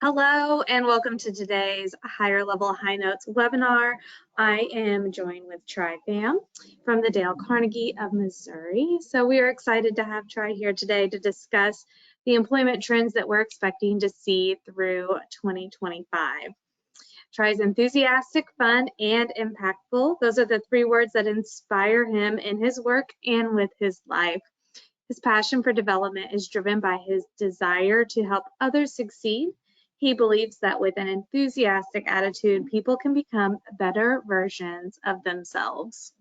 Hello and welcome to today's Higher Level High Notes webinar. I am joined with Tri Pham from the Dale Carnegie of Missouri. So we are excited to have Tri here today to discuss the employment trends that we're expecting to see through 2025. Tri is enthusiastic, fun, and impactful. Those are the three words that inspire him in his work and with his life. His passion for development is driven by his desire to help others succeed. He believes that with an enthusiastic attitude, people can become better versions of themselves.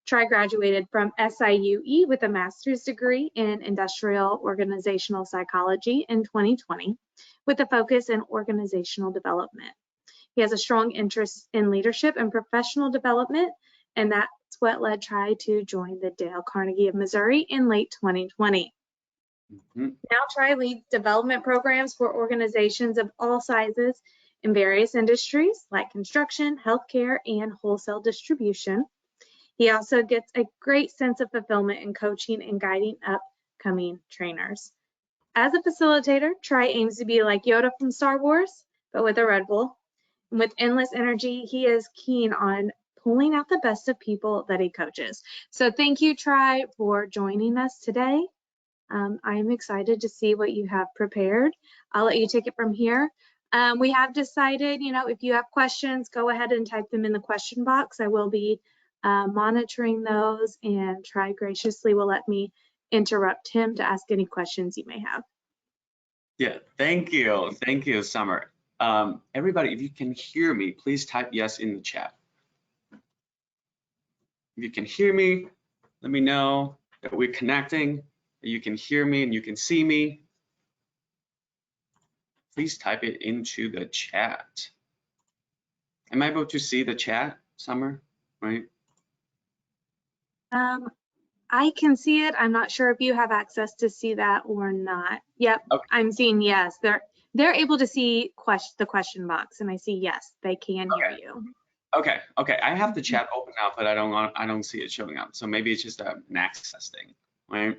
Tri graduated from SIUE with a master's degree in industrial organizational psychology in 2020 with a focus in organizational development. He has a strong interest in leadership and professional development, and that's what led Tri to join the Dale Carnegie of Missouri in late 2020. Now Tri leads development programs for organizations of all sizes in various industries like construction, healthcare, and wholesale distribution. He also gets a great sense of fulfillment in coaching and guiding upcoming trainers. As a facilitator, Tri aims to be like Yoda from Star Wars, but with a Red Bull. And with endless energy, he is keen on pulling out the best of people that he coaches. So thank you, Tri, for joining us today. I'm excited to see what you have prepared. I'll let you take it from here. We have decided, if you have questions, go ahead and type them in the question box. I will be monitoring those, and Tri graciously will let me interrupt him to ask any questions you may have. Yeah, thank you. Thank you, Summer. Everybody, if you can hear me, please type yes in the chat. If you can hear me, let me know that we're connecting. You can hear me and you can see me. Please type it into the chat. Am I able to see the chat, Summer? Right? I can see it. I'm not sure if you have access to see that or not. Yep, okay. I'm seeing yes. They're able to see the question box, and I see yes, they can hear you. Okay. I have the chat open up, but I don't see it showing up. So maybe it's just an access thing, right?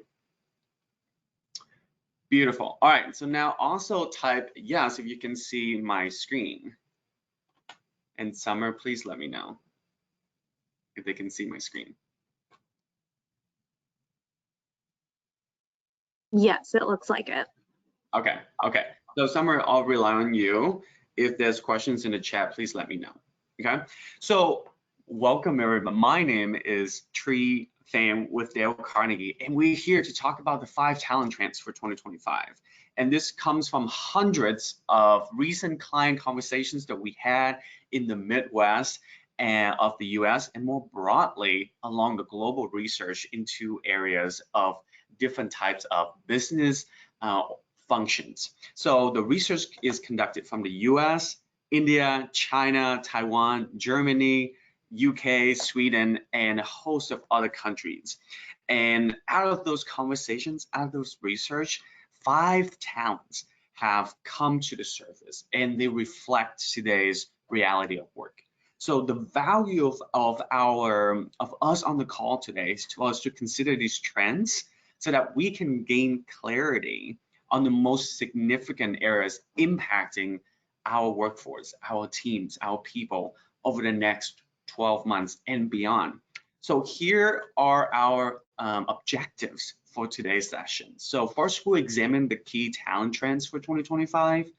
Beautiful. All right, so now also type yes if you can see my screen. And Summer, please let me know if they can see my screen. Yes, it looks like it. Okay. So Summer, I'll rely on you. If there's questions in the chat, please let me know. Okay. So welcome everybody. My name is Tri Pham with Dale Carnegie, and we're here to talk about the 5 talent trends for 2025. And this comes from hundreds of recent client conversations that we had in the Midwest and of the US, and more broadly along the global research into areas of different types of business functions. So the research is conducted from the US, India, China, Taiwan, Germany, UK, Sweden, and a host of other countries. And out of those conversations, out of those research, 5 talents have come to the surface, and they reflect today's reality of work. So the value of us on the call today is to us to consider these trends so that we can gain clarity on the most significant areas impacting our workforce, our teams, our people over the next 12 months and beyond. So here are our objectives for today's session. So first, we'll examine the key talent trends for 2025.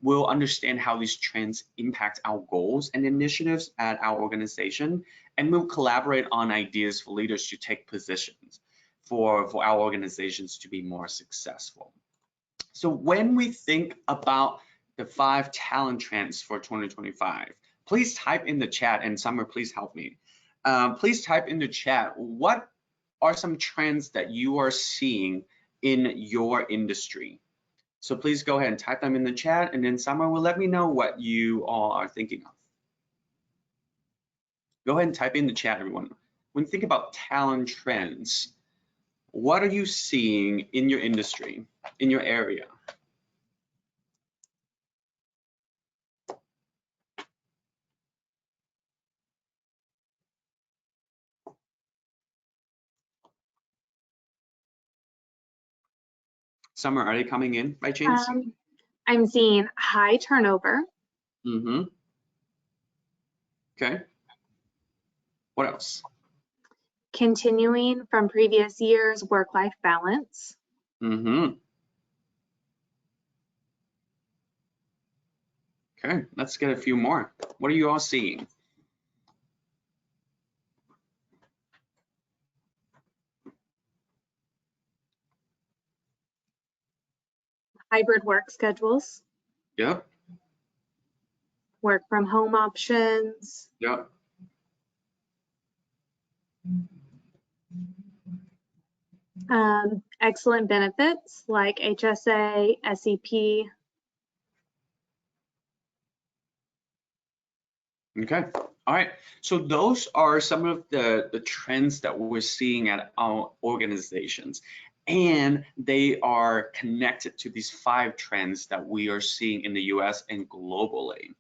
We'll understand how these trends impact our goals and initiatives at our organization, and we'll collaborate on ideas for leaders to take positions for our organizations to be more successful. So when we think about the 5 talent trends for 2025, please type in the chat, and Summer, please help me. Please type in the chat, what are some trends that you are seeing in your industry? So please go ahead and type them in the chat, and then Summer will let me know what you all are thinking of. Go ahead and type in the chat, everyone. When you think about talent trends, what are you seeing in your industry, in your area? Summer, are they coming in by chance? I'm seeing high turnover, Mm-hmm. Okay. What else? continuing from previous years' work-life balance, Mm-hmm. Okay, let's get a few more. What are you all seeing? hybrid work schedules, Yep, work from home options, yep. excellent benefits like HSA, SEP. Okay. All right. So those are some of the trends that we're seeing at our organizations. And they are connected to these 5 trends that we are seeing in the US and globally.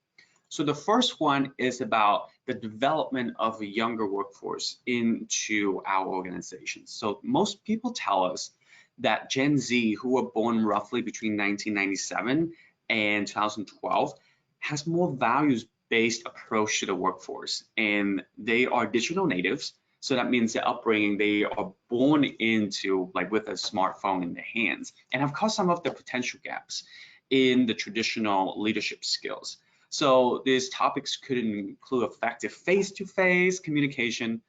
So the first one is about the development of a younger workforce into our organizations. So most people tell us that Gen Z, who were born roughly between 1997 and 2012, has more values-based approach to the workforce, and they are digital natives. So that means their upbringing, they are born into like with a smartphone in their hands, and have caused some of the potential gaps in the traditional leadership skills. So these topics could include effective face-to-face communication,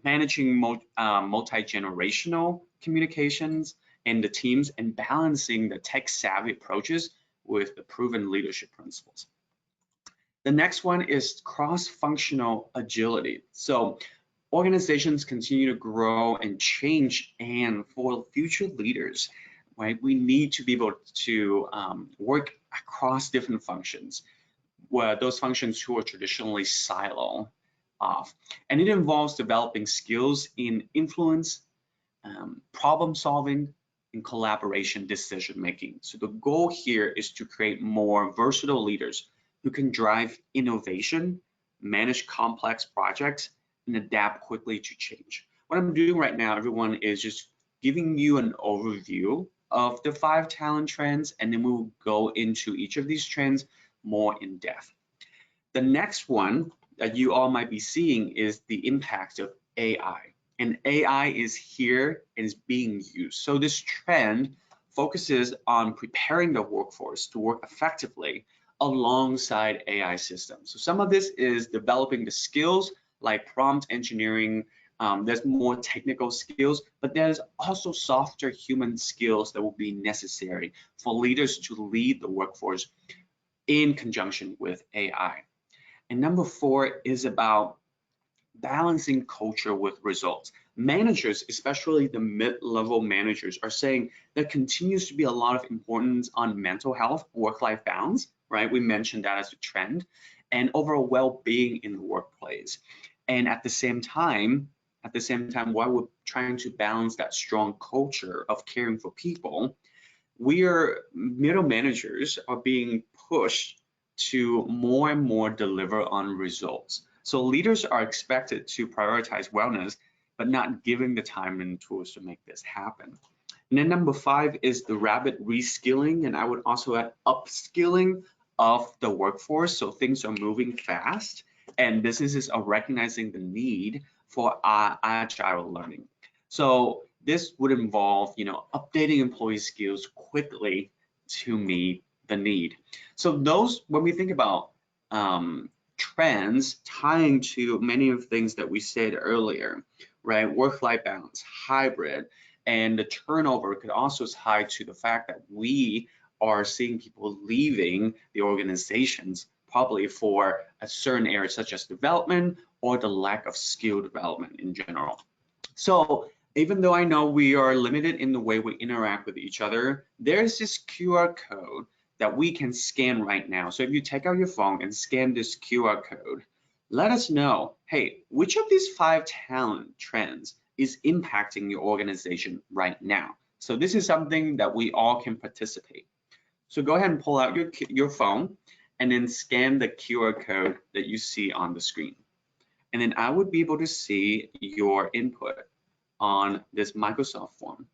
managing multi-generational communications in the teams, and balancing the tech-savvy approaches with the proven leadership principles. The next one is cross-functional agility. So organizations continue to grow and change, and for future leaders, right, we need to be able to work across different functions, where those functions who are traditionally silo off. And it involves developing skills in influence, problem solving, and collaboration decision making. So the goal here is to create more versatile leaders who can drive innovation, manage complex projects, and adapt quickly to change. What I'm doing right now, everyone, is just giving you an overview of the 5 talent trends, and then we will go into each of these trends more in depth. The next one that you all might be seeing is the impact of AI. And AI is here and is being used. So this trend focuses on preparing the workforce to work effectively alongside AI systems. So some of this is developing the skills like prompt engineering. There's more technical skills, but there's also softer human skills that will be necessary for leaders to lead the workforce in conjunction with AI. And number 4 is about balancing culture with results. Managers, especially the mid-level managers, are saying there continues to be a lot of importance on mental health, work-life balance, right? We mentioned that as a trend, and overall well-being in the workplace. And at the same time, while we're trying to balance that strong culture of caring for people, middle managers are being pushed to more and more deliver on results. So leaders are expected to prioritize wellness, but not giving the time and tools to make this happen. And then number 5 is the rapid reskilling, and I would also add upskilling of the workforce. So things are moving fast, and businesses are recognizing the need for agile learning. So this would involve, updating employee skills quickly to meet the need. So those, when we think about trends tying to many of the things that we said earlier, right? Work-life balance, hybrid, and the turnover could also tie to the fact that we are seeing people leaving the organizations probably for a certain area such as development or the lack of skill development in general. So even though I know we are limited in the way we interact with each other, there's this QR code that we can scan right now. So if you take out your phone and scan this QR code, let us know, hey, which of these 5 talent trends is impacting your organization right now? So this is something that we all can participate. So go ahead and pull out your phone and then scan the QR code that you see on the screen. And then I would be able to see your input on this Microsoft form.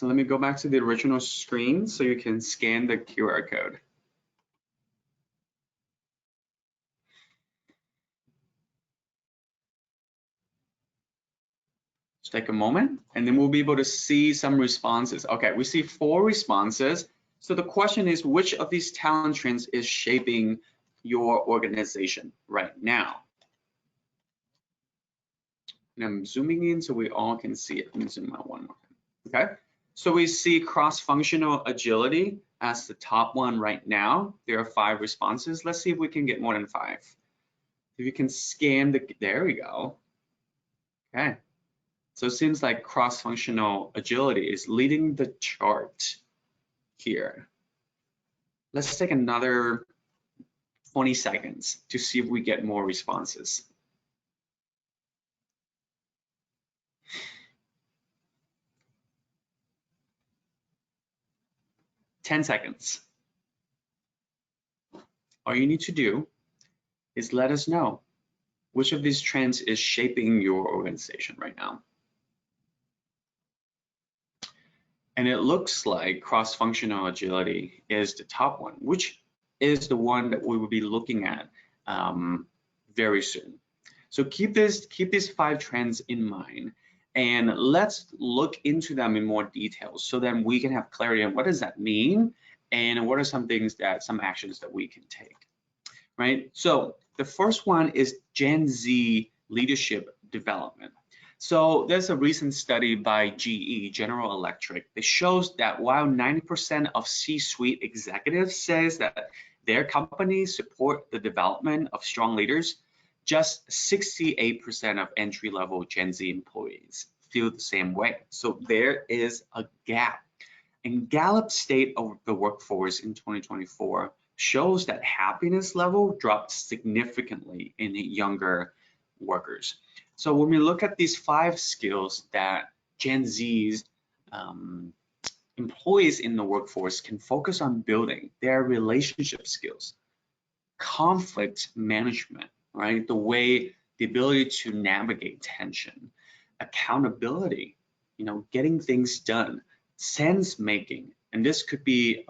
So let me go back to the original screen so you can scan the QR code. Just take a moment and then we'll be able to see some responses. Okay, we see 4 responses. So the question is, which of these talent trends is shaping your organization right now? And I'm zooming in so we all can see it. Let me zoom out one more time. Okay, so we see cross-functional agility as the top one right now. There are 5 responses. Let's see if we can get more than 5. If you can scan there we go. Okay. So it seems like cross-functional agility is leading the chart here. Let's take another 20 seconds to see if we get more responses. Ten seconds. All you need to do is let us know which of these trends is shaping your organization right now. And it looks like cross-functional agility is the top one, which is the one that we will be looking at very soon. So keep these 5 trends in mind, and let's look into them in more detail so then we can have clarity on what does that mean and what are some actions that we can take, right? So the first one is Gen Z leadership development. So there's a recent study by GE, General Electric, that shows that while 90% of C-suite executives says that their companies support the development of strong leaders, just 68% of entry-level Gen Z employees feel the same way. So there is a gap. And Gallup State of the Workforce in 2024 shows that happiness level dropped significantly in younger workers. So when we look at these 5 skills that Gen Z's employees in the workforce can focus on building, their relationship skills, conflict management, right? The ability to navigate tension, accountability, getting things done, sense making, and this could be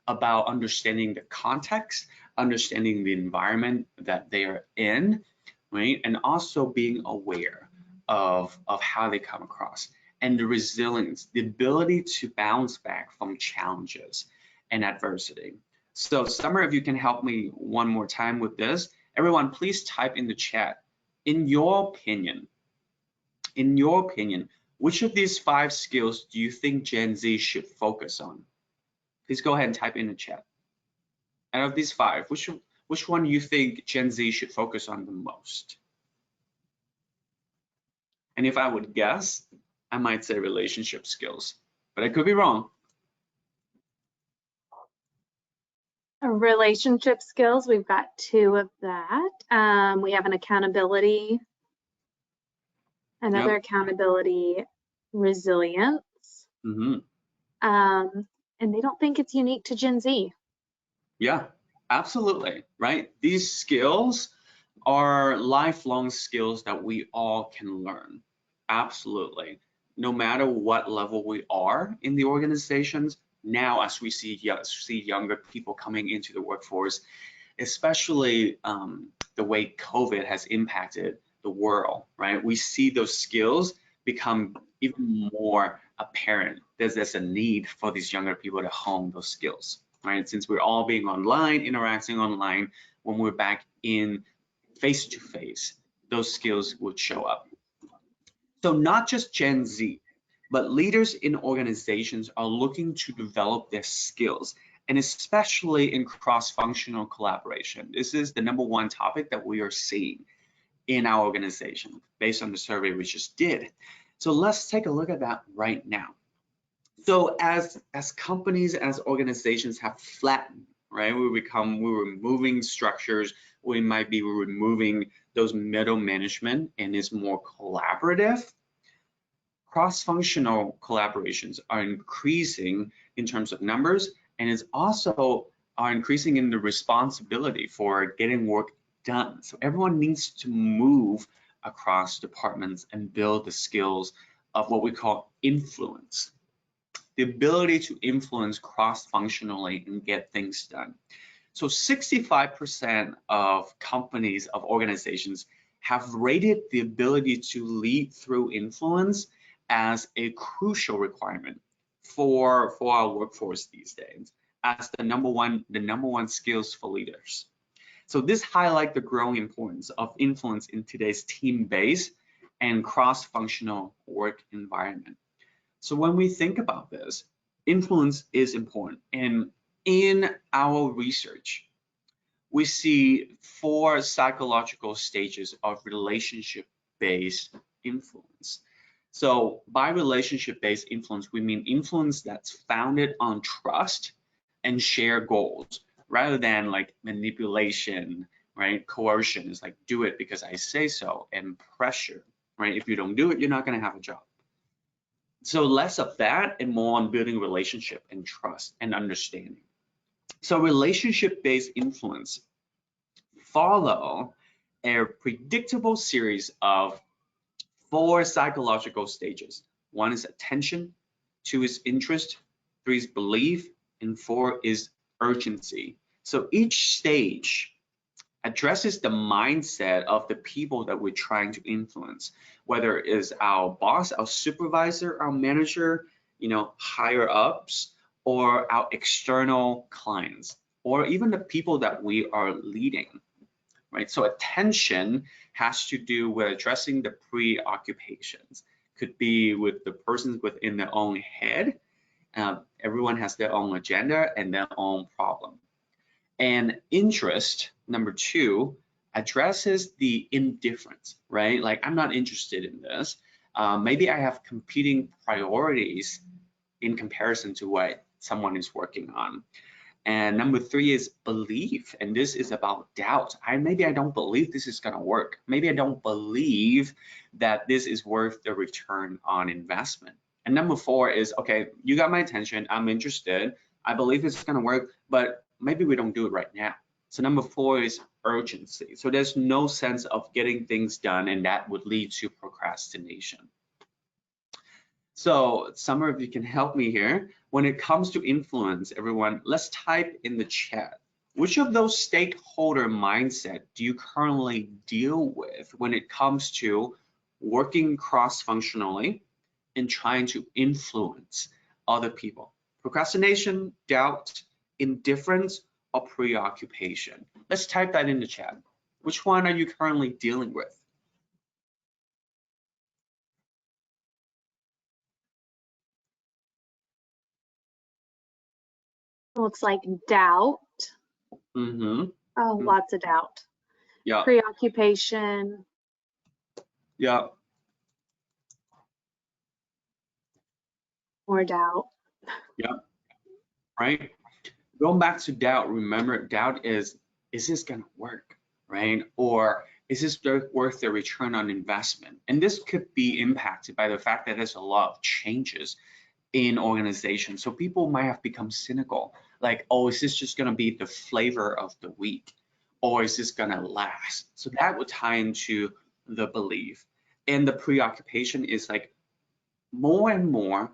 about understanding the context, understanding the environment that they are in, right? And also being aware of how they come across, and the resilience, the ability to bounce back from challenges and adversity. So Summer, if you can help me one more time with this. Everyone, please type in the chat. In your opinion, which of these 5 skills do you think Gen Z should focus on? Please go ahead and type in the chat. Out of these 5, which one do you think Gen Z should focus on the most? And if I would guess, I might say relationship skills, but I could be wrong. Relationship skills, we've got 2 of that. We have an accountability, another accountability, resilience. And they don't think it's unique to Gen Z. Yeah, absolutely, right? These skills are lifelong skills that we all can learn. Absolutely. No matter what level we are in the organizations, now as we see younger people coming into the workforce, especially the way COVID has impacted the world, right? We see those skills become even more apparent. There's a need for these younger people to hone those skills, right? Since we're all being online, interacting online, when we're back in face-to-face, those skills would show up. So not just Gen Z, but leaders in organizations are looking to develop their skills, and especially in cross-functional collaboration. This is the #1 topic that we are seeing in our organization based on the survey we just did. So let's take a look at that right now. So as companies, as organizations have flattened, right? We're removing structures. We might be removing those middle management, and it's more collaborative. Cross-functional collaborations are increasing in terms of numbers, and it's also are increasing in the responsibility for getting work done. So everyone needs to move across departments and build the skills of what we call influence. the ability to influence cross-functionally and get things done. So 65% of companies, of organizations, have rated the ability to lead through influence as a crucial requirement for our workforce these days, as the number one skills for leaders. So this highlights the growing importance of influence in today's team-based and cross-functional work environment. So when we think about this, influence is important. And in our research, we see 4 psychological stages of relationship-based influence. So by relationship-based influence, we mean influence that's founded on trust and shared goals, rather than like manipulation, right? Coercion is like, do it because I say so, and pressure, right? If you don't do it, you're not gonna have a job. So less of that and more on building relationship and trust and understanding. So relationship-based influence follow a predictable series of 4 psychological stages. 1 is attention, 2 is interest, 3 is belief, and 4 is urgency. So each stage addresses the mindset of the people that we're trying to influence, whether it is our boss, our supervisor, our manager, higher ups, or our external clients, or even the people that we are leading, right? So attention has to do with addressing the preoccupations. Could be with the persons within their own head. Everyone has their own agenda and their own problem. And interest, number 2, addresses the indifference, right? Like, I'm not interested in this. Maybe I have competing priorities in comparison to what someone is working on. And number 3 is belief, and this is about doubt. Maybe I don't believe this is gonna work. Maybe I don't believe that this is worth the return on investment. And number 4 is, okay, you got my attention, I'm interested, I believe it's gonna work, but maybe we don't do it right now. So number 4 is urgency. So there's no sense of getting things done, and that would lead to procrastination. So Summer, if you can help me here, when it comes to influence, everyone, let's type in the chat. Which of those stakeholder mindset do you currently deal with when it comes to working cross-functionally and trying to influence other people? Procrastination, doubt, indifference, or preoccupation? Let's type that in the chat. Which one are you currently dealing with? Looks like doubt. Mm-hmm. Oh, lots of doubt. Yeah. Preoccupation. Yeah. More doubt. Yeah. Right. Going back to doubt, remember, doubt is this gonna work, right? Or is this worth the return on investment? And this could be impacted by the fact that there's a lot of changes in organizations. So people might have become cynical, like, oh, is this just gonna be the flavor of the week? Or is this gonna last? So that would tie into the belief. And the preoccupation is like, more and more,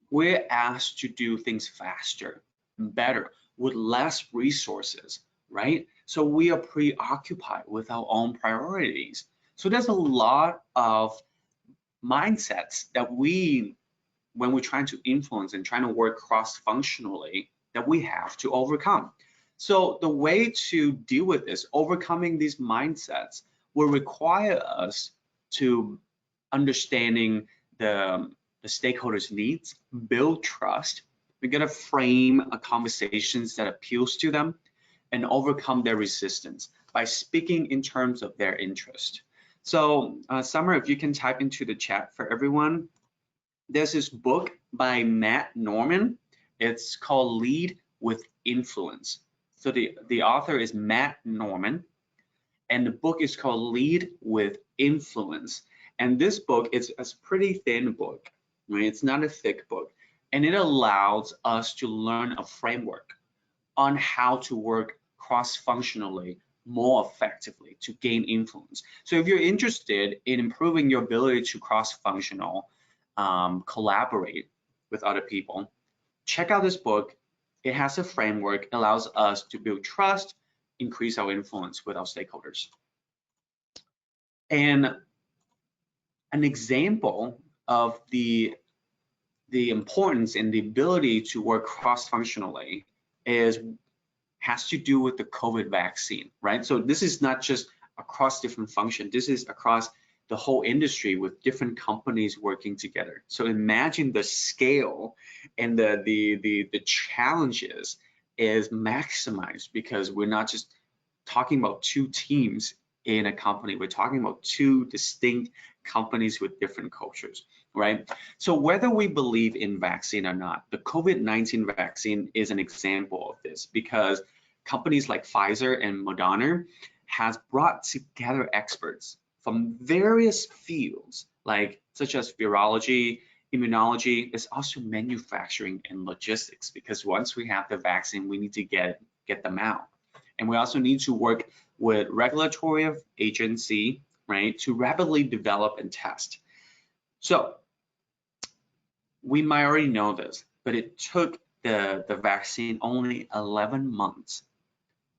we're asked to do things faster, better, with less resources, right? So we are preoccupied with our own priorities. So there's a lot of mindsets that when we're trying to influence and trying to work cross-functionally, that we have to overcome. So the way to deal with this, overcoming these mindsets, will require us to understanding the stakeholders' needs, build trust. We're gonna frame conversations that appeals to them and overcome their resistance by speaking in terms of their interest. So Summer, if you can type into the chat for everyone, there's this book by Matt Norman. It's called Lead with Influence. So the author is Matt Norman, and the book is called Lead with Influence. And this book is a pretty thin book, right? It's not a thick book, and it allows us to learn a framework on how to work cross-functionally more effectively to gain influence. So if you're interested in improving your ability to cross-functional, collaborate with other people, check out this book. It has a framework, allows us to build trust, increase our influence with our stakeholders. And an example of the importance and the ability to work cross-functionally has to do with the COVID vaccine, right? So this is not just across different functions. This is across the whole industry with different companies working together. So imagine the scale and the challenges is maximized because we're not just talking about two teams in a company. We're talking about two distinct companies with different cultures, right? So whether we believe in vaccine or not, the COVID-19 vaccine is an example of this because companies like Pfizer and Moderna has brought together experts from various fields, such as virology, immunology. There's also manufacturing and logistics, because once we have the vaccine, we need to get them out. And we also need to work with regulatory agency, right, to rapidly develop and test. So we might already know this, but it took the vaccine only 11 months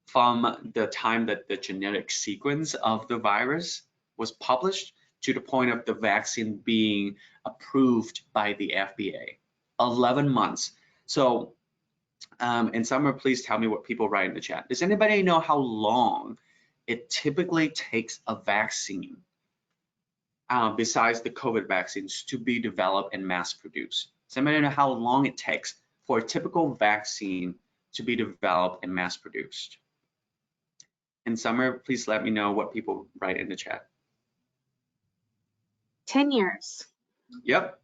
from the time that the genetic sequence of the virus was published to the point of the vaccine being approved by the FDA. 11 months. So, and Summer, please tell me what people write in the chat. Does anybody know how long it typically takes a vaccine, besides the COVID vaccines, to be developed and mass produced? Does anybody know how long it takes for a typical vaccine to be developed and mass produced? And Summer, please let me know what people write in the chat. 10 years. Yep,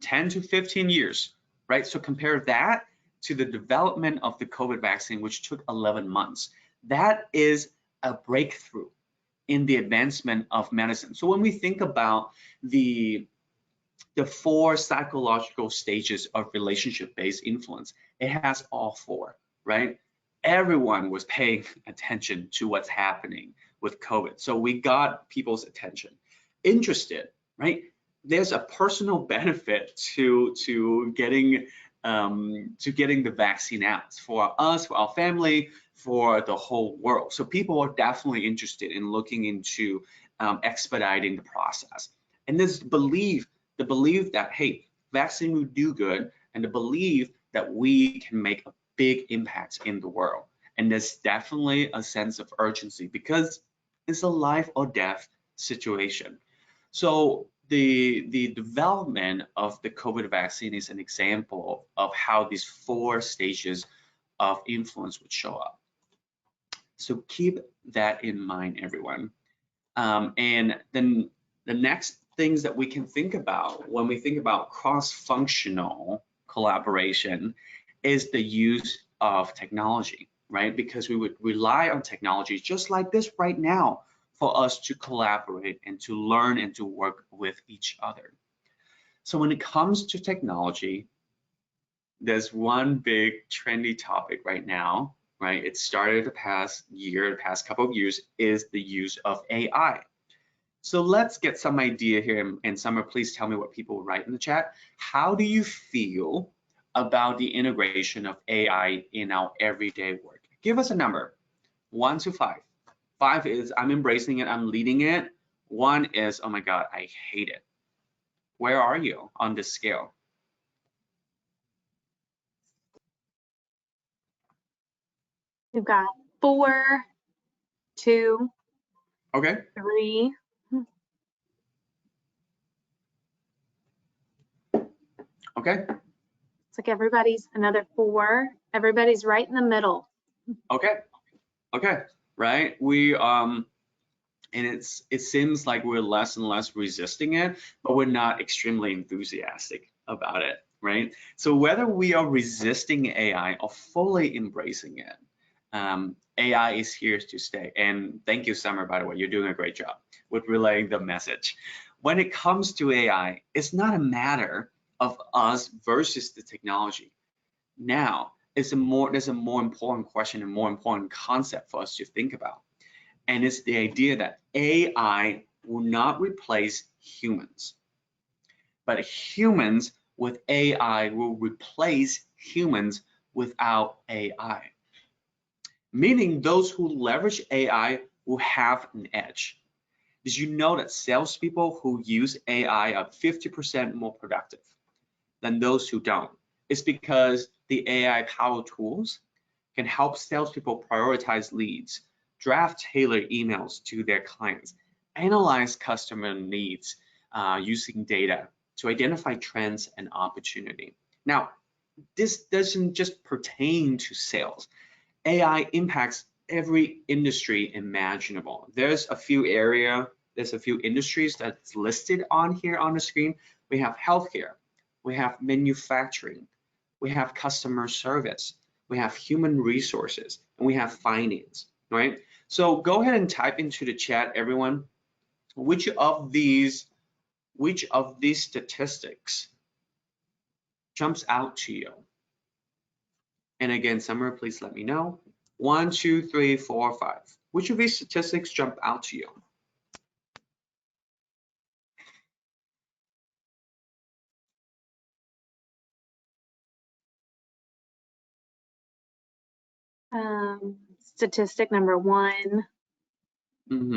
10 to 15 years, right? So compare that to the development of the COVID vaccine, which took 11 months. That is a breakthrough in the advancement of medicine. So when we think about the 4 psychological stages of relationship-based influence, it has all 4, right? Everyone was paying attention to what's happening with COVID. So we got people's attention, interested, right? There's a personal benefit to getting the vaccine out for us, for our family, for the whole world. So people are definitely interested in looking into expediting the process. And this belief, the belief that, hey, vaccine will do good, and the belief that we can make a big impact in the world. And there's definitely a sense of urgency because it's a life or death situation. So the development of the COVID vaccine is an example of how these 4 stages of influence would show up. So keep that in mind, everyone. And then the next things that we can think about when we think about cross-functional collaboration is the use of technology, right? Because we would rely on technology just like this right now for us to collaborate and to learn and to work with each other. So when it comes to technology, there's one big trendy topic right now, right? It started the past couple of years, is the use of AI. So let's get some idea here, and Summer, please tell me what people write in the chat. How do you feel about the integration of AI in our everyday work? Give us a number, 1 to 5. 5 is I'm embracing it, I'm leading it. 1 is, oh my God, I hate it. Where are you on this scale? We've got 4, 2, Okay. 3. Okay. It's like everybody's another 4. Everybody's right in the middle. Okay. Okay. Right. We and it seems like we're less and less resisting it, but we're not extremely enthusiastic about it, right? So whether we are resisting AI or fully embracing it, AI is here to stay. And thank you, Summer, by the way, you're doing a great job with relaying the message. When it comes to AI, it's not a matter of us versus the technology. Now, there's a more important question and more important concept for us to think about. And it's the idea that AI will not replace humans, but humans with AI will replace humans without AI. Meaning those who leverage AI will have an edge. Did you know that salespeople who use AI are 50% more productive than those who don't? It's because the AI powered tools can help salespeople prioritize leads, draft tailored emails to their clients, analyze customer needs using data to identify trends and opportunity. Now, this doesn't just pertain to sales. AI impacts every industry imaginable. There's a few industries that's listed on here on the screen. We have healthcare, we have manufacturing, we have customer service, we have human resources, and we have finance, right? So go ahead and type into the chat, everyone, which of these statistics jumps out to you? And again, Summer, please let me know. 1, 2, 3, 4, 5. Which of these statistics jump out to you? Statistic number 1,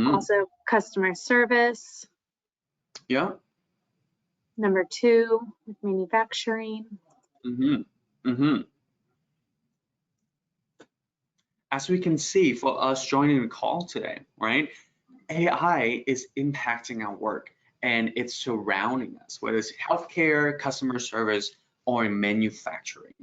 also customer service. Yeah. Number 2, manufacturing. As we can see for us joining the call today, right? AI is impacting our work and it's surrounding us, whether it's healthcare, customer service, or in manufacturing.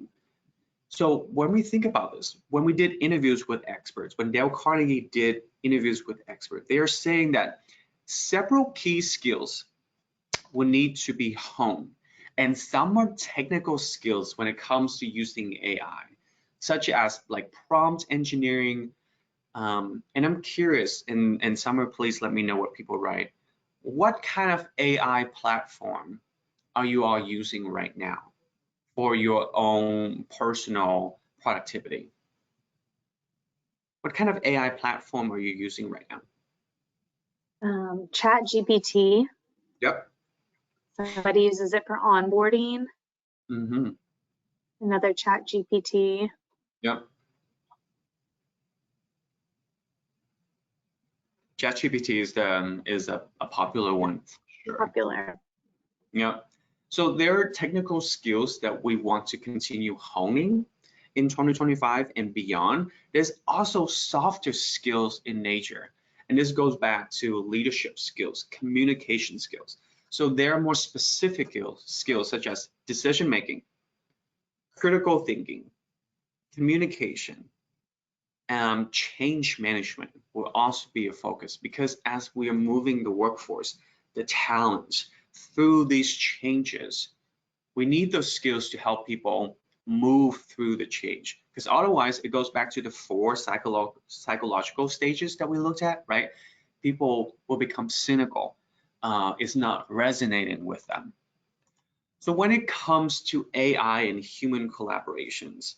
So when we think about this, when we did interviews with experts, when Dale Carnegie did interviews with experts, they are saying that several key skills will need to be honed, and some are technical skills when it comes to using AI, such as like prompt engineering. And I'm curious, and Summer, please let me know what people write. What kind of AI platform are you all using right now for your own personal productivity? What kind of AI platform are you using right now? Chat GPT. Yep. Somebody uses it for onboarding. Another Chat GPT. Yep. ChatGPT is a popular one. Sure. Popular. Yeah. So there are technical skills that we want to continue honing in 2025 and beyond. There's also softer skills in nature, and this goes back to leadership skills, communication skills. So there are more specific skills such as decision making, critical thinking, communication, change management will also be a focus, because as we are moving the workforce, the talents through these changes, we need those skills to help people move through the change, because otherwise it goes back to the 4 psychological stages that we looked at, right? People will become cynical. It's not resonating with them. So when it comes to AI and human collaborations,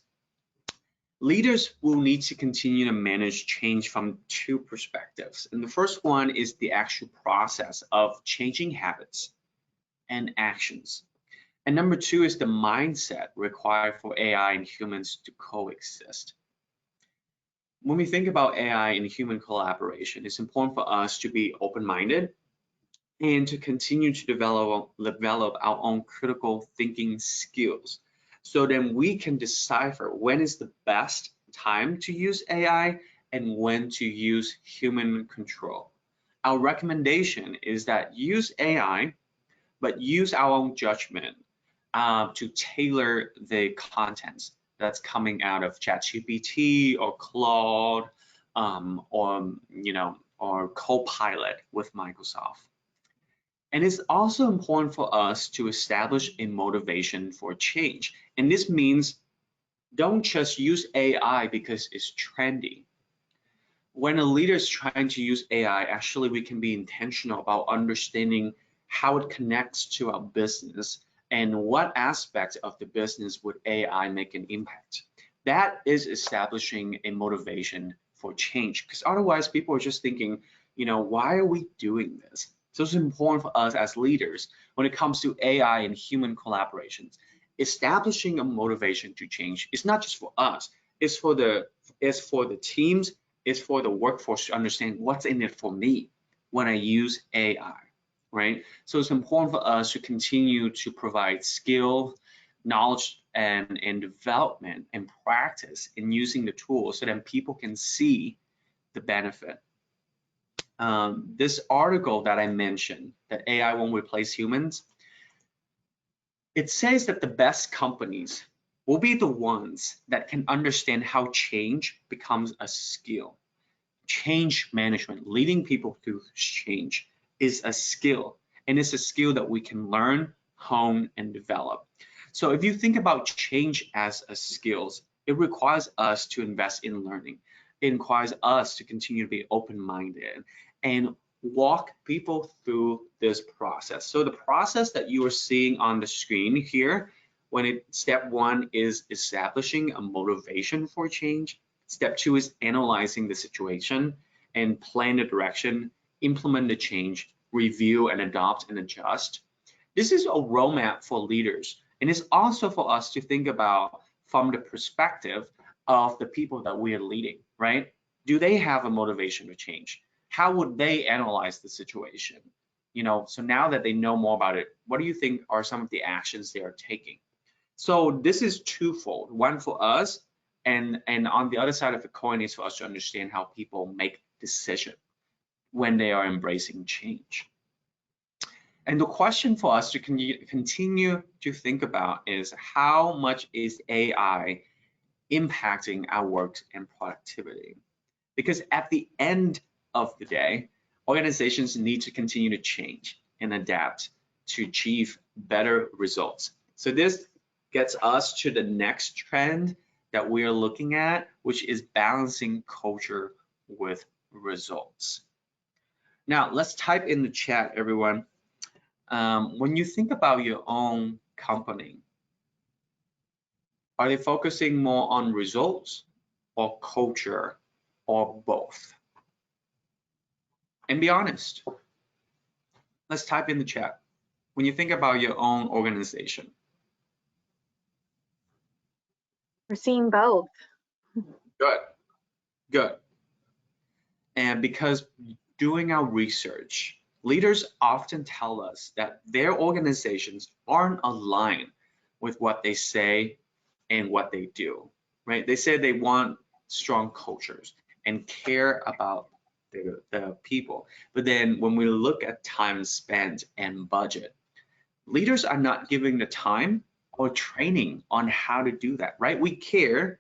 leaders will need to continue to manage change from 2 perspectives. And the first one is the actual process of changing habits and actions. And number 2 is the mindset required for AI and humans to coexist. When we think about AI and human collaboration, it's important for us to be open-minded and to continue to develop our own critical thinking skills, so then we can decipher when is the best time to use AI and when to use human control. Our recommendation is that use AI, but use our own judgment to tailor the contents that's coming out of ChatGPT or Claude or Copilot with Microsoft. And it's also important for us to establish a motivation for change. And this means don't just use AI because it's trendy. When a leader is trying to use AI, actually we can be intentional about understanding how it connects to our business and what aspects of the business would AI make an impact. That is establishing a motivation for change, because otherwise people are just thinking, why are we doing this? So it's important for us as leaders when it comes to AI and human collaborations, establishing a motivation to change. It's not just for us, it's for the teams, it's for the workforce to understand what's in it for me when I use AI, right? So it's important for us to continue to provide skill, knowledge, and development and practice in using the tools so that people can see the benefit. This article that I mentioned, that AI won't replace humans, it says that the best companies will be the ones that can understand how change becomes a skill. Change management, leading people through change, is a skill, and it's a skill that we can learn, hone, and develop. So if you think about change as a skills, it requires us to invest in learning. It requires us to continue to be open-minded and walk people through this process. So the process that you are seeing on the screen here, step one is establishing a motivation for change. Step two is analyzing the situation and plan the direction, implement the change, review and adopt and adjust. This is a roadmap for leaders, and it's also for us to think about from the perspective of the people that we are leading, right? Do they have a motivation to change? How would they analyze the situation? So now that they know more about it, what do you think are some of the actions they are taking? So this is twofold, one for us, and on the other side of the coin is for us to understand how people make decisions when they are embracing change. And the question for us to continue to think about is, how much is AI impacting our work and productivity? Because at the end of the day, organizations need to continue to change and adapt to achieve better results. So this gets us to the next trend that we are looking at, which is balancing culture with results. Now, let's type in the chat, everyone. When you think about your own company, are they focusing more on results or culture or both? And be honest. Let's type in the chat. When you think about your own organization. We're seeing both. Good, good. And because doing our research, leaders often tell us that their organizations aren't aligned with what they say and what they do, right? They say they want strong cultures and care about the people. But then when we look at time spent and budget, leaders are not giving the time or training on how to do that, right? We care.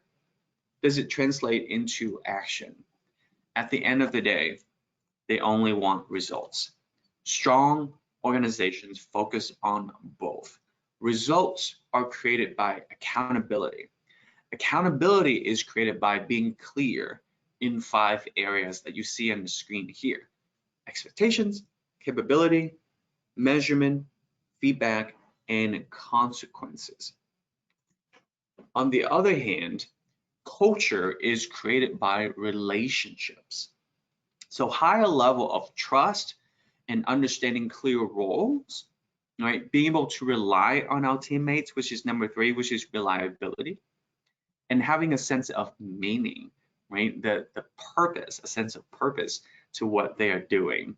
Does it translate into action? At the end of the day, they only want results. Strong organizations focus on both. Results are created by accountability. Accountability is created by being clear in 5 areas that you see on the screen here: expectations, capability, measurement, feedback, and consequences. On the other hand, culture is created by relationships. So higher level of trust and understanding clear roles, right? Being able to rely on our teammates, which is number 3, which is reliability, and having a sense of meaning, right? The purpose, a sense of purpose to what they are doing,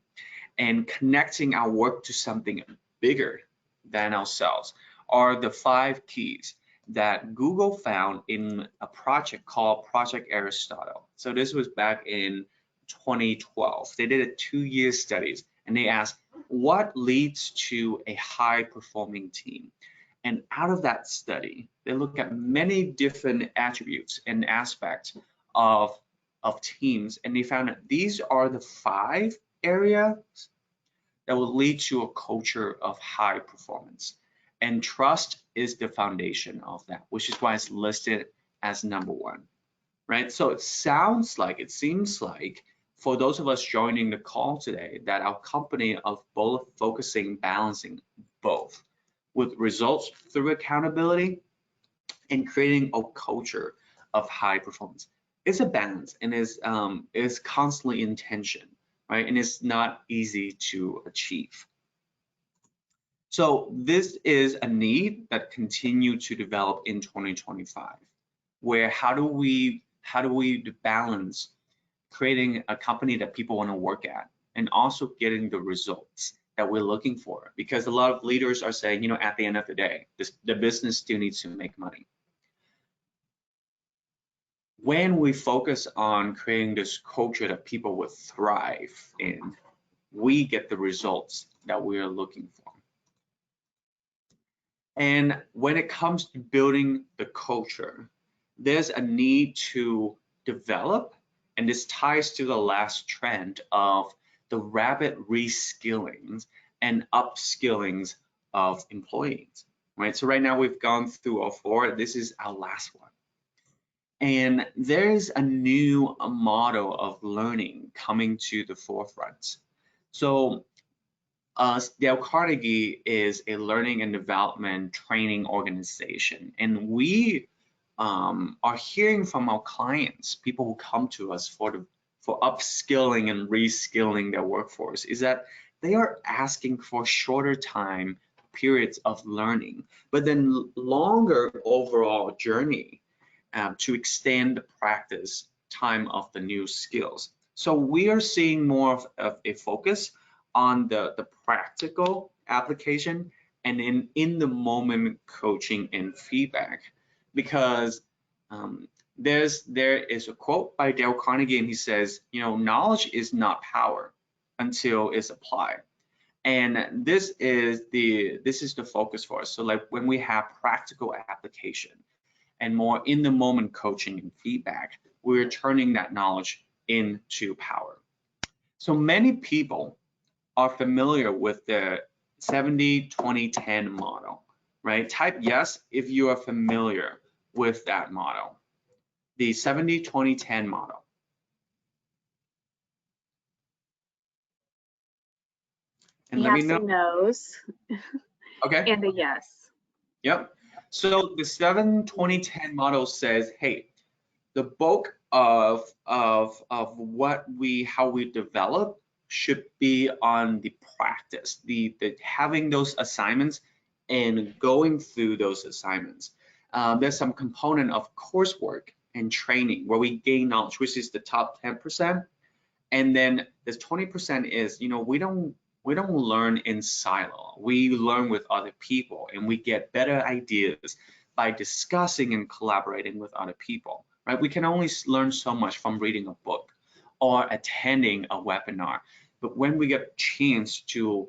and connecting our work to something bigger than ourselves are the 5 keys that Google found in a project called Project Aristotle. So this was back in 2012. They did a 2-year studies, and they asked, what leads to a high performing team? And out of that study, they look at many different attributes and aspects of teams, and they found that these are the 5 areas that will lead to a culture of high performance. And trust is the foundation of that, which is why it's listed as number 1, right? So it seems like for those of us joining the call today, that our company of both focusing, balancing both with results through accountability and creating a culture of high performance. It's a balance and is constantly in tension right? And it's not easy to achieve. So this is a need that continue to develop in 2025, where how do we balance creating a company that people want to work at and also getting the results that we're looking for? Because a lot of leaders are saying, you know, at the end of the day, the business still needs to make money. When we focus on creating this culture that people will thrive in, we get the results that we are looking for. And when it comes to building the culture, there's a need to develop, and this ties to the last trend of the rapid reskillings and upskillings of employees, right? So right now we've gone through all four. This is our last one. And there's a new model of learning coming to the forefront. So Dale Carnegie is a learning and development training organization, and we are hearing from our clients, people who come to us for upskilling and reskilling their workforce, is that they are asking for shorter time periods of learning, but then longer overall journey to extend the practice time of the new skills. So we are seeing more of a focus on the practical application and in the moment coaching and feedback, because there is a quote by Dale Carnegie, and he says, you know, knowledge is not power until it's applied. And this is the focus for us. So like when we have practical application and more in the moment coaching and feedback, we're turning that knowledge into power. So many people are familiar with the 70-20-10 model, right? Type yes if you are familiar with that model, the 70-20-10 model. And let me know. No's. Okay. And a yes. Yep. So the 7-20-10 model says, hey, the bulk of how we develop should be on the practice, the having those assignments and going through those assignments. There's some component of coursework and training where we gain knowledge, which is the top 10%. And then this 20% is, you know, we don't learn in silo. We learn with other people, and we get better ideas by discussing and collaborating with other people, right? We can only learn so much from reading a book or attending a webinar, but when we get a chance to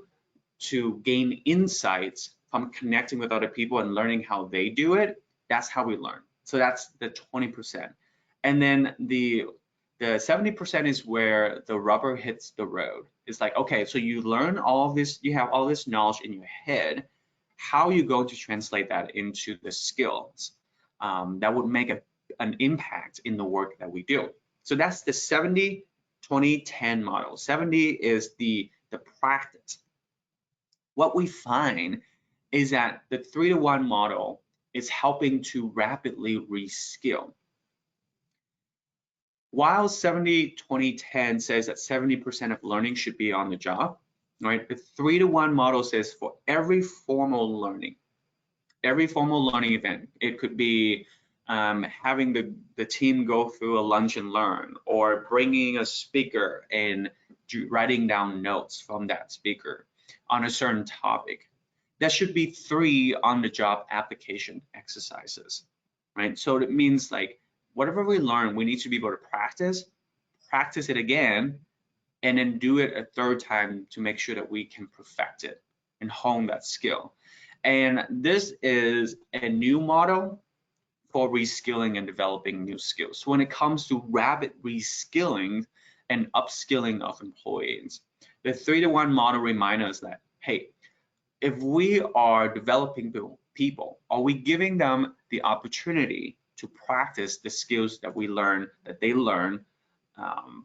gain insights from connecting with other people and learning how they do it, that's how we learn. So that's the 20%. And then the 70% is where the rubber hits the road. It's like, okay, so you learn all of this, you have all this knowledge in your head. How are you going to translate that into the skills that would make an impact in the work that we do? So that's the 70-20-10 model. 70 is the practice. What we find is that the 3-to-1 model is helping to rapidly reskill. While 70-20-10 says that 70% of learning should be on the job, right? The 3-to-1 model says for every formal learning event, it could be having the team go through a lunch and learn, or bringing a speaker and writing down notes from that speaker on a certain topic. That should be 3 on-the-job application exercises, right? So it means like whatever we learn, we need to be able to practice it again, and then do it a 3rd time to make sure that we can perfect it and hone that skill. And this is a new model for reskilling and developing new skills. So when it comes to rapid reskilling and upskilling of employees, the 3-to-1 model reminds us that, hey, if we are developing people, are we giving them the opportunity to practice the skills that they learn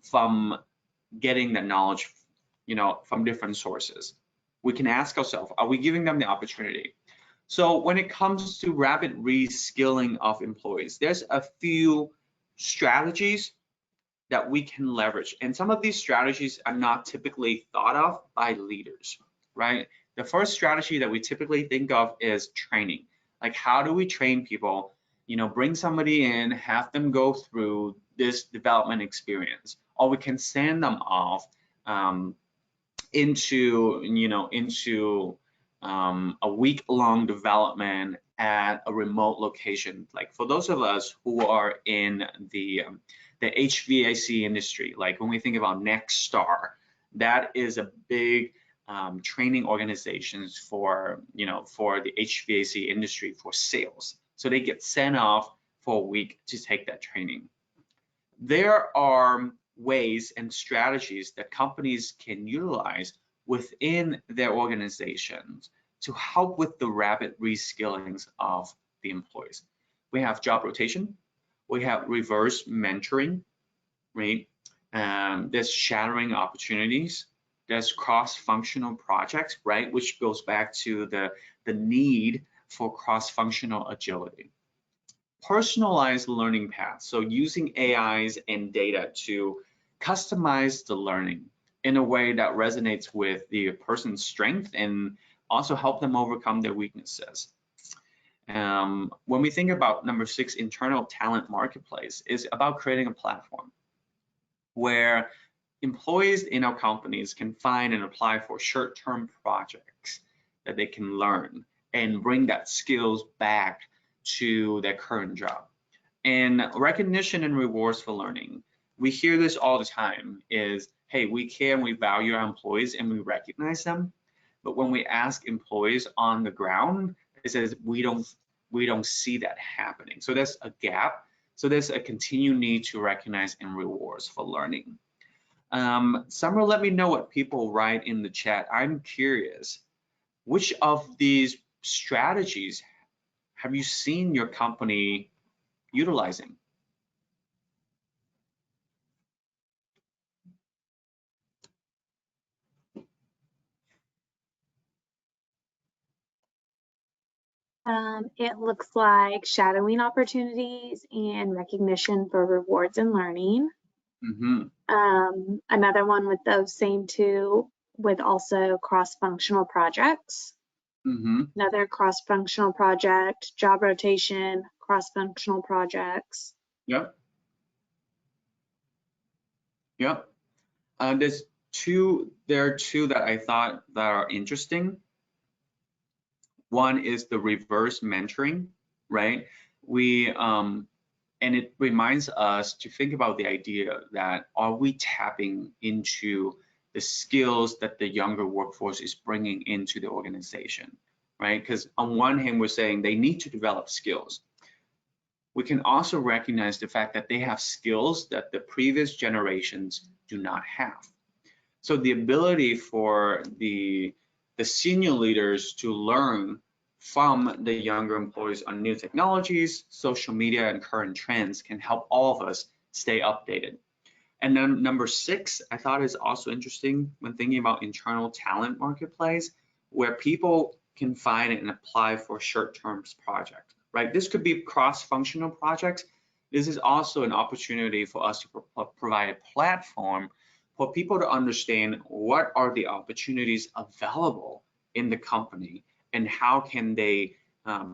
from getting the knowledge, you know, from different sources? We can ask ourselves, are we giving them the opportunity? So when it comes to rapid reskilling of employees, there's a few strategies that we can leverage. And some of these strategies are not typically thought of by leaders, right? The first strategy that we typically think of is training. Like, how do we train people? You know, bring somebody in, have them go through this development experience, or we can send them off into a week-long development at a remote location. Like for those of us who are in the HVAC industry, like when we think about Nexstar, that is a big training organizations for the HVAC industry for sales. So they get sent off for a week to take that training. There are ways and strategies that companies can utilize within their organizations to help with the rapid reskillings of the employees. We have job rotation, we have reverse mentoring, right? There's shadowing opportunities, there's cross-functional projects, right? Which goes back to the need for cross-functional agility. Personalized learning paths, so using AIs and data to customize the learning in a way that resonates with the person's strength and also help them overcome their weaknesses. When we think about number 6, internal talent marketplace, is about creating a platform where employees in our companies can find and apply for short-term projects that they can learn and bring that skills back to their current job. And recognition and rewards for learning. We hear this all the time is, hey, we care and we value our employees and we recognize them. But when we ask employees on the ground, it says we don't see that happening. So there's a gap. So there's a continued need to recognize and rewards for learning. Summer, let me know what people write in the chat. I'm curious, which of these strategies have you seen your company utilizing? It looks like shadowing opportunities and recognition for rewards and learning. Another one with those same two, with also cross-functional projects. Another cross-functional project, job rotation, cross-functional projects. Yep. Yep. There are two that I thought that are interesting. One is the reverse mentoring, right? And it reminds us to think about the idea that, are we tapping into the skills that the younger workforce is bringing into the organization, right? Because on one hand, we're saying they need to develop skills. We can also recognize the fact that they have skills that the previous generations do not have. So the ability for the senior leaders to learn from the younger employees on new technologies, social media, and current trends can help all of us stay updated. And then number 6, I thought is also interesting when thinking about internal talent marketplace, where people can find and apply for short-term projects, right? This could be cross-functional projects. This is also an opportunity for us to provide a platform for people to understand what are the opportunities available in the company and how can they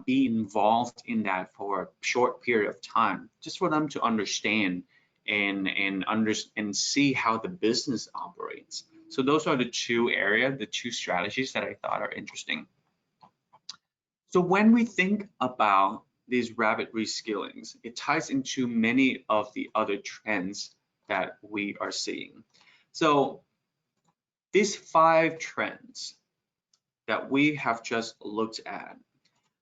be involved in that for a short period of time, just for them to understand and see how the business operates. So those are the two strategies that I thought are interesting. So when we think about these rapid reskillings, it ties into many of the other trends that we are seeing. So these 5 trends that we have just looked at,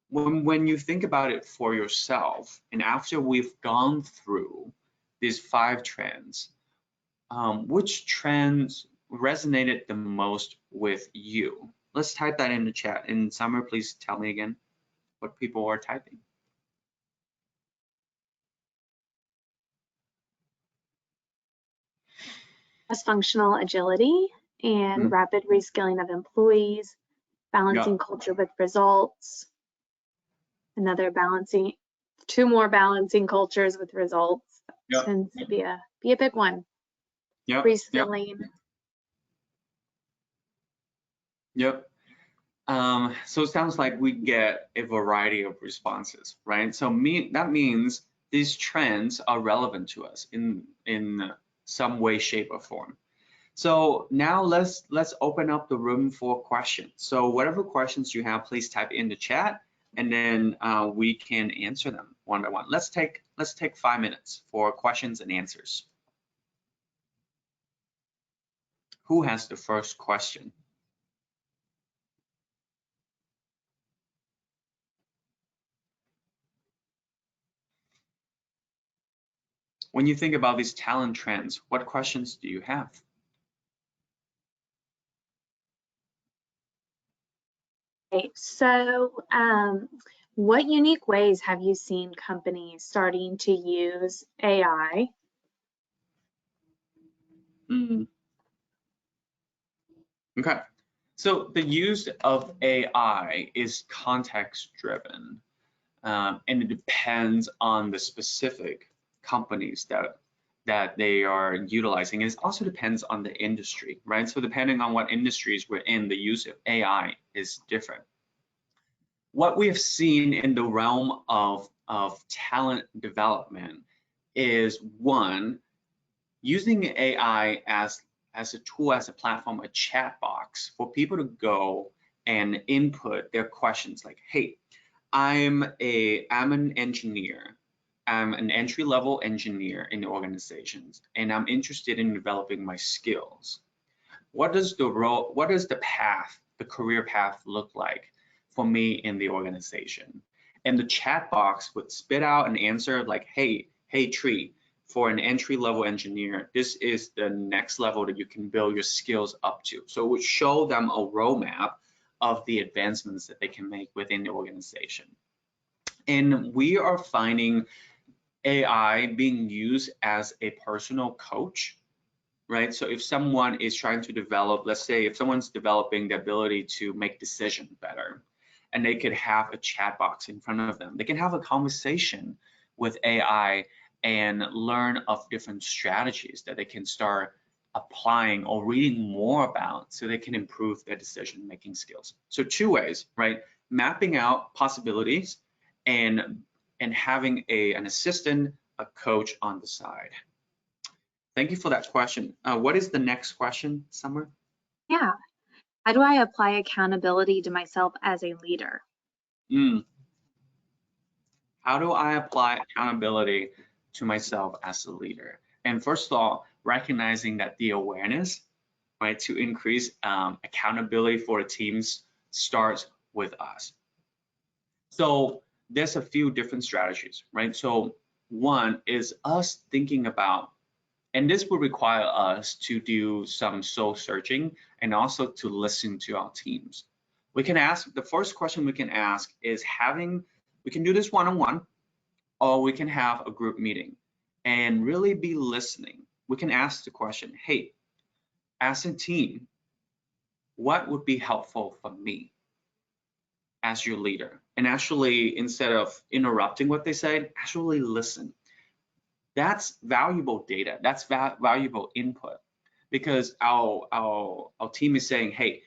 when you think about it for yourself, and after we've gone through these 5 trends, which trends resonated the most with you? Let's type that in the chat. And Summer, please tell me again what people are typing. Cross-functional agility and rapid reskilling of employees, balancing culture with results, two more balancing cultures with results, Yep. tends to be a big one. Yep. Reskilling. Yep. So it sounds like we get a variety of responses, right? So that means these trends are relevant to us in some way, shape, or form. So now let's open up the room for questions. So whatever questions you have, please type in the chat, and then we can answer them one by one. Let's take 5 minutes for questions and answers. Who has the first question? When you think about these talent trends, what questions do you have? Okay, so what unique ways have you seen companies starting to use AI? Okay, so the use of AI is context driven, and it depends on the specific companies that they are utilizing. It also depends on the industry, right? So depending on what industries we're in, the use of AI is different. What we have seen in the realm of talent development is, one, using AI as a tool, as a platform, a chat box for people to go and input their questions like, hey, I'm an engineer. I'm an entry-level engineer in the organizations, and I'm interested in developing my skills. What does the career path look like for me in the organization? And the chat box would spit out an answer like, hey Tree, for an entry-level engineer, this is the next level that you can build your skills up to. So it would show them a roadmap of the advancements that they can make within the organization. And we are finding AI being used as a personal coach, right? So if someone is trying to develop, let's say if someone's developing the ability to make decisions better, and they could have a chat box in front of them, they can have a conversation with AI and learn of different strategies that they can start applying or reading more about so they can improve their decision-making skills. So 2 ways, right? Mapping out possibilities and having an assistant, a coach on the side. Thank you for that question. What is the next question, Summer? Yeah. How do I apply accountability to myself as a leader? How do I apply accountability to myself as a leader? And first of all, recognizing that the awareness, right, to increase accountability for the teams starts with us. So there's a few different strategies, right? So one is us thinking about, and this will require us to do some soul searching and also to listen to our teams. We can ask, the first question we can ask is we can do this one-on-one, or we can have a group meeting and really be listening. We can ask the question, hey, as a team, what would be helpful for me as your leader? And actually, instead of interrupting what they said, actually listen. That's valuable data. That's valuable input, because our team is saying, hey,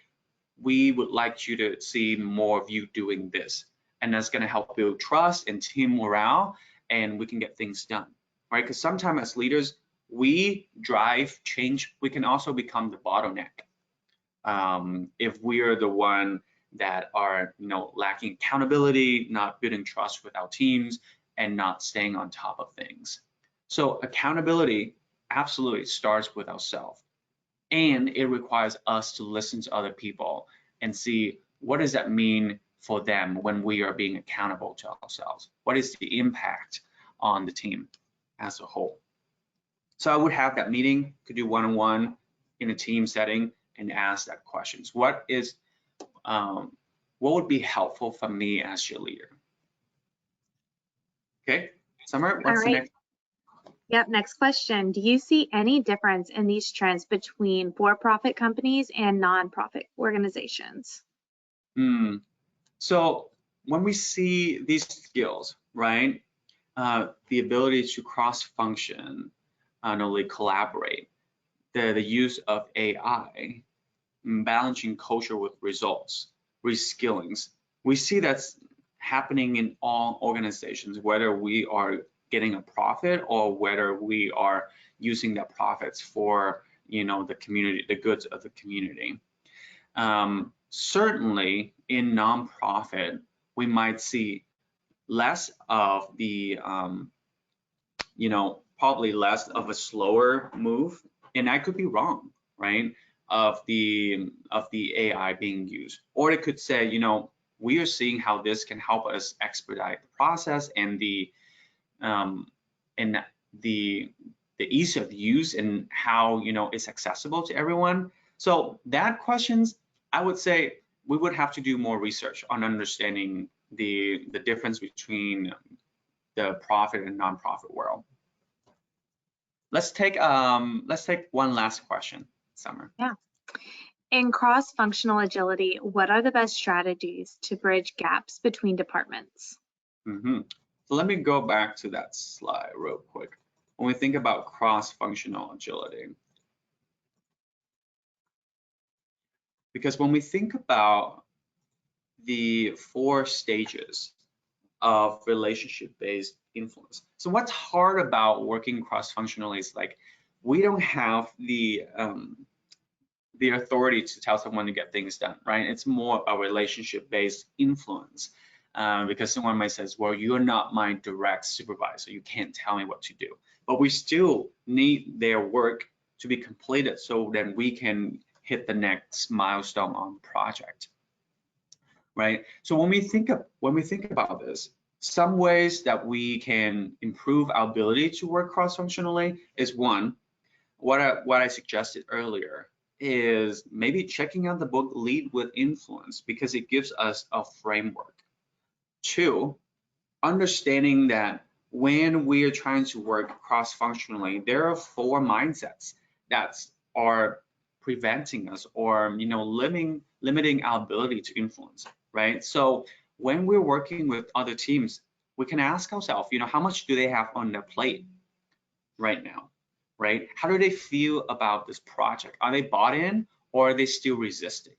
we would like you to see more of you doing this. And that's going to help build trust and team morale, and we can get things done, right? Because sometimes as leaders, we drive change. We can also become the bottleneck if we are the one that are lacking accountability, not building trust with our teams, and not staying on top of things. So accountability absolutely starts with ourselves, and it requires us to listen to other people and see what does that mean for them when we are being accountable to ourselves. What is the impact on the team as a whole? So I would have that meeting, could do one-on-one in a team setting, and ask that questions. What would be helpful for me as your leader? Okay, Summer, what's the next? Yep, next question. Do you see any difference in these trends between for-profit companies and non-profit organizations? So when we see these skills, right, the ability to cross-function, not only collaborate, the use of AI, balancing culture with results, reskillings. We see that's happening in all organizations, whether we are getting a profit or whether we are using the profits for, the community, the goods of the community. Certainly in nonprofit, we might see less of the, probably less of a slower move, and I could be wrong, right? Of the AI being used, or it could say, we are seeing how this can help us expedite the process and the ease of use and how it's accessible to everyone. So that questions, I would say we would have to do more research on understanding the difference between the profit and nonprofit world. Let's take one last question, Summer. Yeah. In cross-functional agility, what are the best strategies to bridge gaps between departments? So let me go back to that slide real quick. When we think about cross-functional agility, because when we think about the 4 stages of relationship-based influence, so what's hard about working cross-functionally is like we don't have the authority to tell someone to get things done, right? It's more a relationship-based influence. Because someone might say, well, you're not my direct supervisor, you can't tell me what to do. But we still need their work to be completed so then we can hit the next milestone on the project, right? So when we think about this, some ways that we can improve our ability to work cross-functionally is one, what I suggested earlier, is maybe checking out the book Lead with Influence, because it gives us a framework. 2, understanding that when we are trying to work cross-functionally, there are 4 mindsets that are preventing us or limiting our ability to influence, right? So when we're working with other teams, we can ask ourselves, how much do they have on their plate right now, right? How do they feel about this project? Are they bought in or are they still resisting,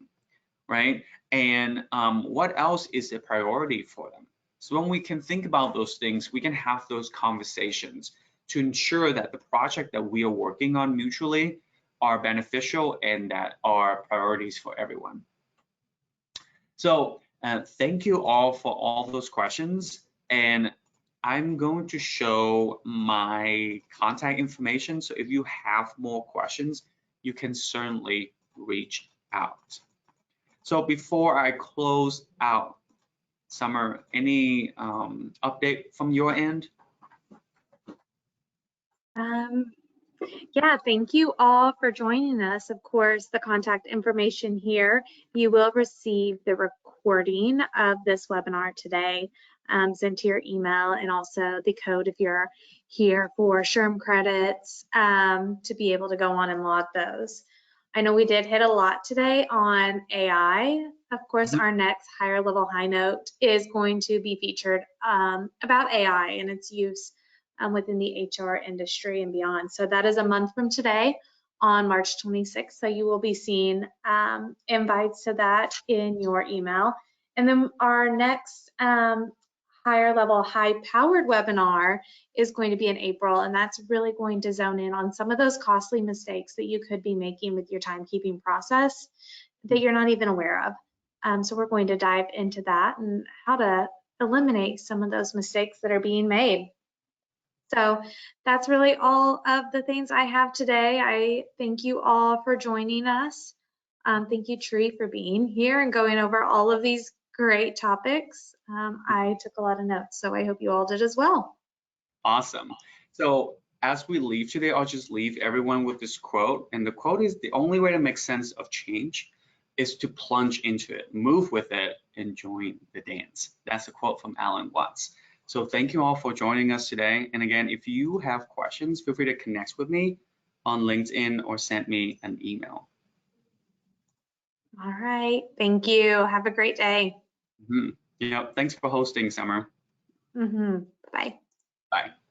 right? And what else is a priority for them? So when we can think about those things, we can have those conversations to ensure that the project that we are working on mutually are beneficial and that are priorities for everyone. So thank you all for all those questions. And I'm going to show my contact information. So if you have more questions, you can certainly reach out. So before I close out, Summer, any update from your end? Yeah, thank you all for joining us. Of course, the contact information here, you will receive the recording of this webinar today sent to your email, and also the code if you're here for SHRM credits to be able to go on and log those. I know we did hit a lot today on AI. Of course, our next higher level high note is going to be featured about AI and its use within the HR industry and beyond. So that is a month from today on March 26th. So you will be seeing invites to that in your email. And then our next higher level high powered webinar is going to be in April, and that's really going to zone in on some of those costly mistakes that you could be making with your timekeeping process that you're not even aware of. So we're going to dive into that and how to eliminate some of those mistakes that are being made. So that's really all of the things I have today. I thank you all for joining us. Thank you, Tri, for being here and going over all of these great topics. I took a lot of notes, so I hope you all did as well. Awesome. So as we leave today, I'll just leave everyone with this quote. And the quote is, the only way to make sense of change is to plunge into it, move with it, and join the dance. That's a quote from Alan Watts. So thank you all for joining us today. And again, if you have questions, feel free to connect with me on LinkedIn or send me an email. All right. Thank you. Have a great day. Thanks for hosting, Summer. Bye. Bye.